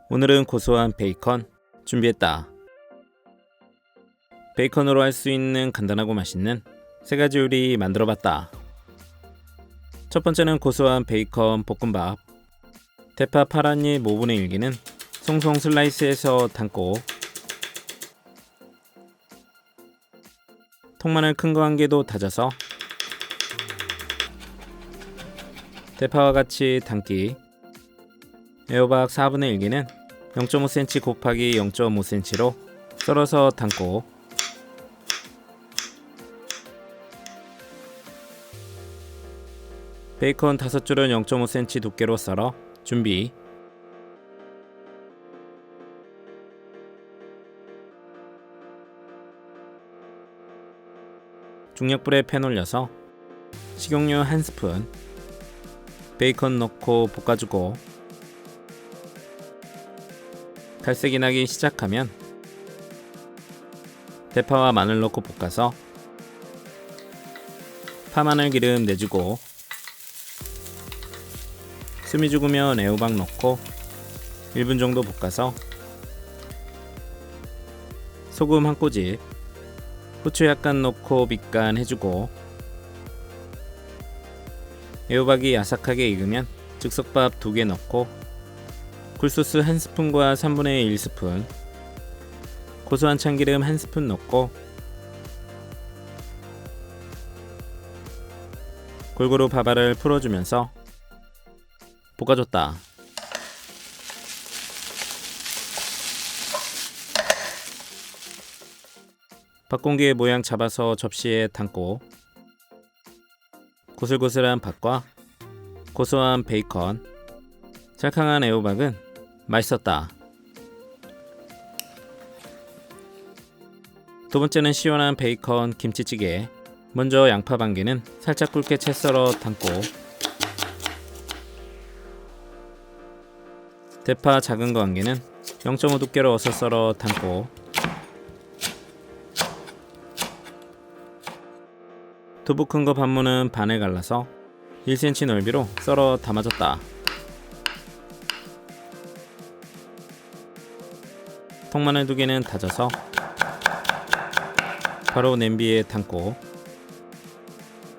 오늘은 고소한 베이컨 준비했다. 베이컨으로 할 수 있는 간단하고 맛있는 3가지 요리 만들어봤다. 첫 번째는 고소한 베이컨 볶음밥. 대파 파란잎 5분의 1개는 송송 슬라이스해서 담고, 통마늘 큰 거 1개도 다져서 대파와 같이 담기. 애호박 4분의 1개는 0.5cm 곱하기 0.5cm로 썰어서 담고, 베이컨 5줄은 0.5cm 두께로 썰어 준비. 중약불에 팬 올려서 식용유 1스푼, 베이컨 넣고 볶아주고, 갈색이 나기 시작하면 대파와 마늘 넣고 볶아서 파마늘 기름 내주고, 숨이 죽으면 애호박 넣고 1분 정도 볶아서 소금 1꼬집, 후추 약간 넣고 밑간 해주고, 애호박이 아삭하게 익으면 즉석밥 2개 넣고 굴소스 1스푼과 3분의 1스푼, 고소한 참기름 1스푼 넣고 골고루 밥알을 풀어주면서 볶아줬다. 밥공기의 모양 잡아서 접시에 담고, 고슬고슬한 밥과 고소한 베이컨, 살캉한 애호박은 맛있었다. 두 번째는 시원한 베이컨 김치찌개. 먼저 양파 1개는 살짝 굵게 채 썰어 담고, 대파 작은 거 1개는 0.5 두께로 어서 썰어 담고, 두부 큰 거 반무는 반을 갈라서 1cm 넓이로 썰어 담아줬다. 통마늘 2개는 다져서 바로 냄비에 담고,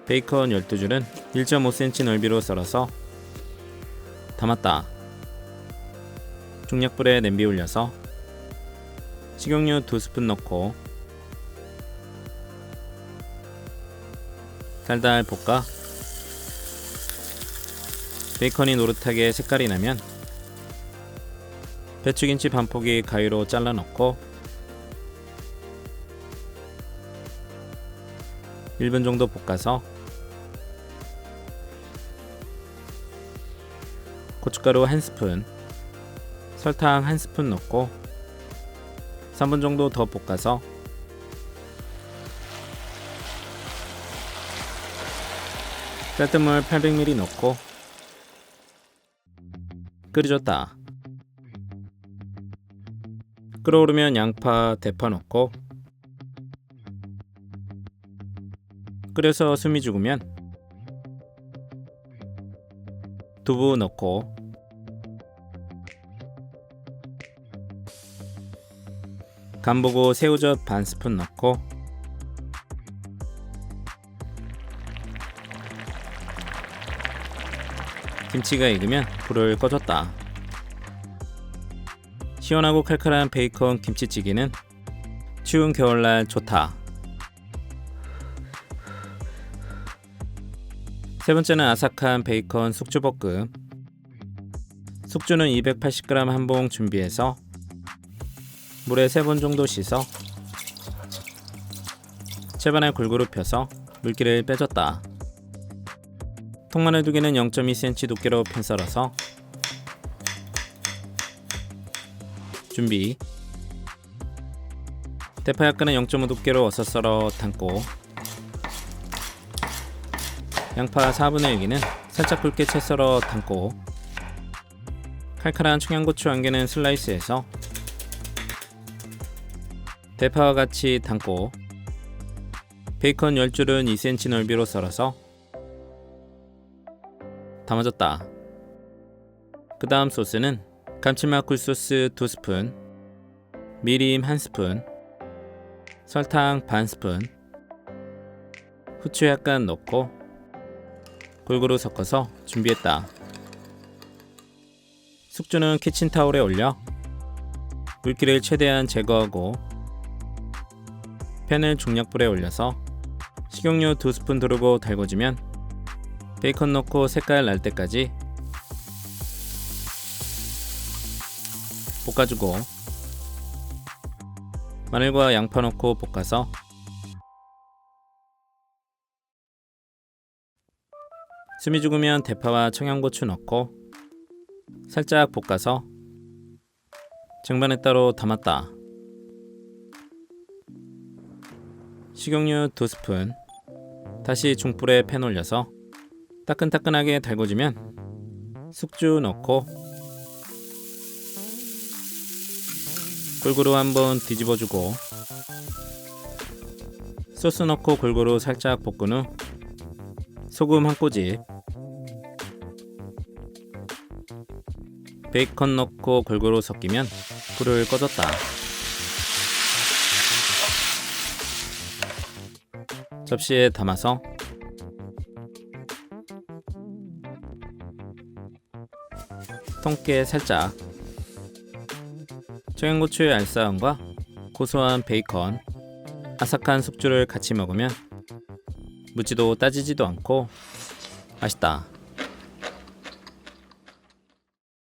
베이컨 12줄은 1.5cm 넓이로 썰어서 담았다. 중약불에 냄비 올려서 식용유 2스푼 넣고 달달 볶아 베이컨이 노릇하게 색깔이 나면 배추김치 반포기 가위로 잘라 넣고 1분 정도 볶아서 고춧가루 1스푼, 설탕 1스푼 넣고 3분 정도 더 볶아서 쌀뜨물 800ml 넣고 끓여줬다. 끓어오르면 양파, 대파 넣고 끓여서 숨이 죽으면 두부 넣고 간보고 새우젓 반 스푼 넣고 김치가 익으면 불을 꺼줬다. 시원하고 칼칼한 베이컨 김치찌개는 추운 겨울날 좋다. 세 번째는 아삭한 베이컨 숙주볶음. 숙주는 280g 한 봉 준비해서 물에 3번 정도 씻어 채반에 골고루 펴서 물기를 빼줬다. 통마늘 2개는 0.2cm 두께로 편 썰어서 준비. 대파 약간은 0.5 두께로 어서 썰어 담고, 양파 4분의 1개는 살짝 굵게 채 썰어 담고, 칼칼한 청양고추 1개는 슬라이스해서 대파와 같이 담고, 베이컨 10줄은 2cm 넓이로 썰어서 담아줬다. 그 다음 소스는 감칠맛 굴소스 2스푼, 미림 1스푼, 설탕 반 스푼, 후추 약간 넣고 골고루 섞어서 준비했다. 숙주는 키친타올에 올려 물기를 최대한 제거하고 팬을 중약불에 올려서 식용유 2스푼 두르고 달궈주면 베이컨 넣고 색깔 날 때까지 볶아주고 마늘과 양파 넣고 볶아서 숨이 죽으면 대파와 청양고추 넣고 살짝 볶아서 쟁반에 따로 담았다. 식용유 2스푼, 다시 중불에 팬 올려서 따끈따끈하게 달궈주면 숙주 넣고 골고루 한번 뒤집어주고 소스 넣고 골고루 살짝 볶은 후 소금 한 꼬집, 베이컨 넣고 골고루 섞이면 불을 꺼줬다. 접시에 담아서 통깨 살짝, 청양고추의 알싸함과 고소한 베이컨, 아삭한 숙주를 같이 먹으면 묻지도 따지지도 않고 맛있다.